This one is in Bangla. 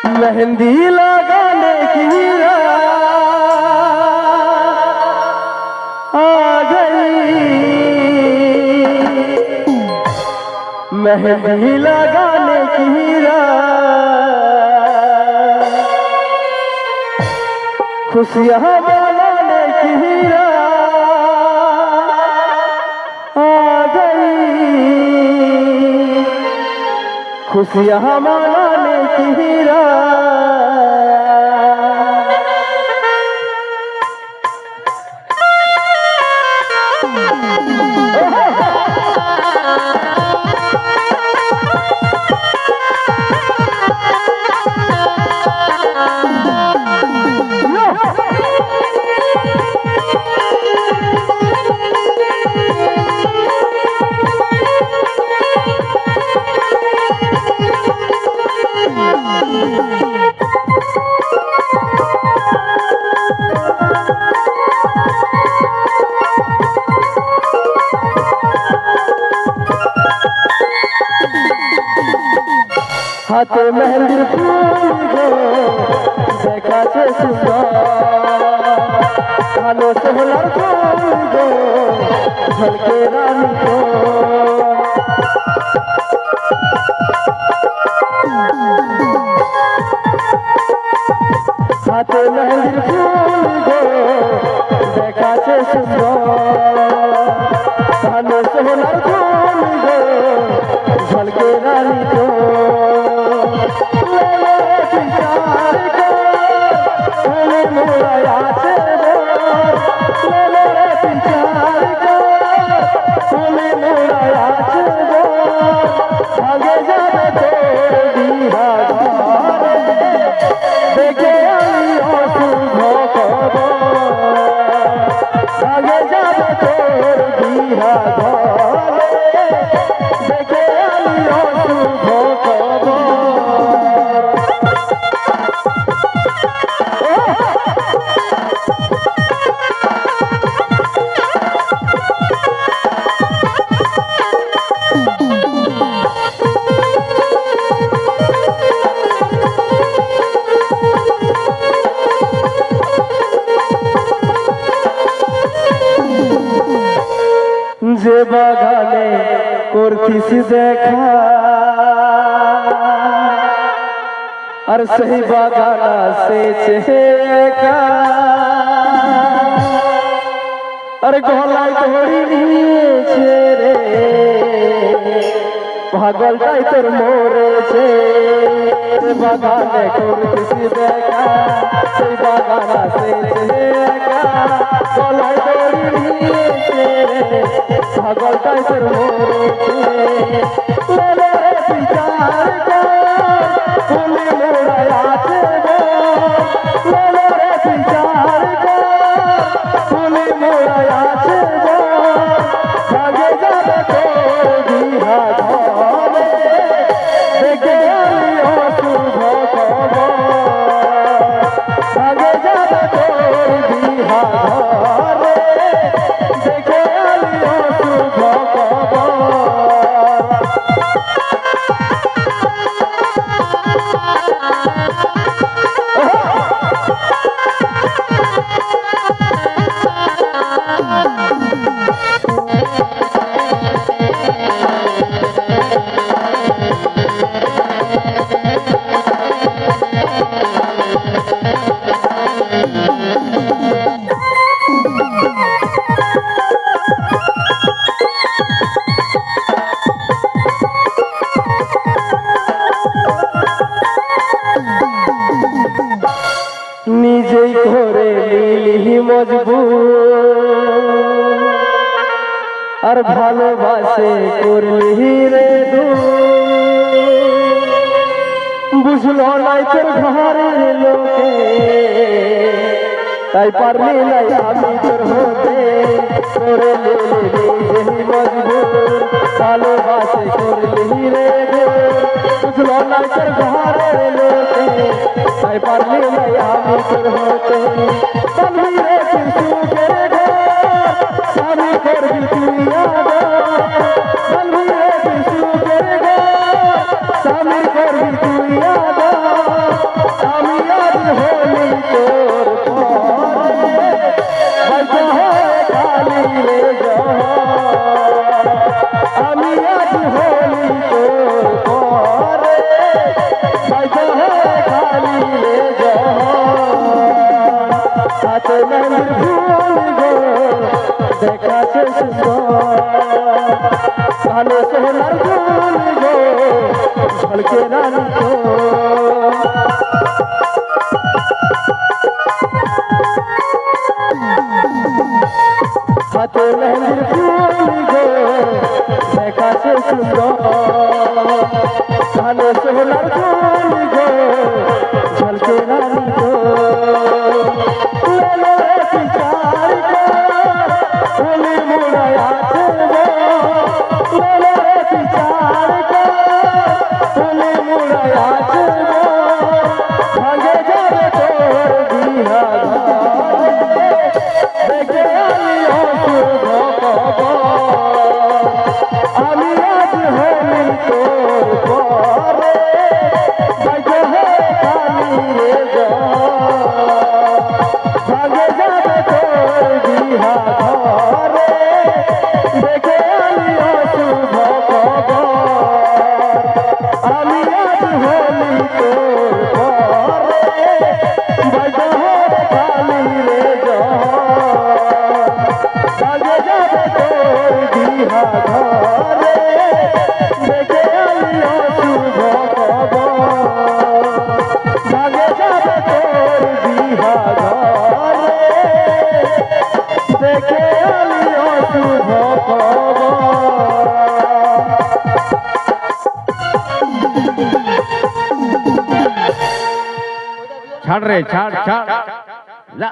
मेहंदी लगाने की रात आ गई, मेहंदी लगाने की रात, खुशियाँ मनाने की रात आ गई, खुशियाँ मनाने की रात। हाथे मेहंदी फूल गो देखा से सुंदर, कानो सोहलार फूल गो झलके रानी को, हाथे मेहंदी फूल गो देखा से सुंदर, कानो सोहलार फूल गो झलके रानी को। যে বাগানে করতিস দেখা আর সেই বাগানা সেছে একা, আর গলায় দড়ি নিয়েছে রে পাগলটাই তোর মরেছে। বাগানে করতিস দেখা সেই বাগানা সেছে একা, গলায় দড়ি নিয়েছে রে পাগলটাই তোর মরেছে। বিচার তুমি মোড়ায় আছে বিচার তুমি মোড়ায় আছে ভাগে যাবে তোর বিহা ঘরে, দেখে আমি অশুভ খবর, ভাগে যাবে তোর বিহা ঘরে, দেখে আমি অশুভ খবর। নিজেই করে নিলি মজবুর আর ভালোবাসে করলি রে বুঝলো নাই তোর ঘরের লোকে, তাই পারলি নাই আমি তোর হতে, করে নিলি নিজেই মজবুর ভালোবাসে করলি রে বুঝলো নাই তোর ঘরের লোকে, তাই পারলি নাই আমি তোর হতে। পারলি রে তুই সুখের ঘর স্বামী করবি তুই আদর, পারলি রে তুই সুখের ঘর স্বামী করবি তুই আদর, হাতে মেহেন্দির ফুল গো দেখাছে সুন্দর কানে সোনার ফুল গো ঝলকে রানী গো লেলো রে বিচার গো ফুলি মুড়ায় আছে গো লেলো রে বিচার গো ফুলি মুড়ায় আছে গো ভাঙে যাবে তোর বিহা দেখে আমি অশুভ আমি আজ হলি তোর পরে ভাগ্য হয়ে খালি রে ভাগে যাবে তোর বিহা ঘরে দেখে আমি অশুভ আমি আজ হলি তোর পরে ভাগ্য হয়ে খালি রে ভাগে যাবে তোর বিহা ঘরে দেখে আমি অশুভ ভাগে যাবে তোর বিহা ঘরে দেখে আমি অশুভ ছাড় রে ছাড় ছাড় যা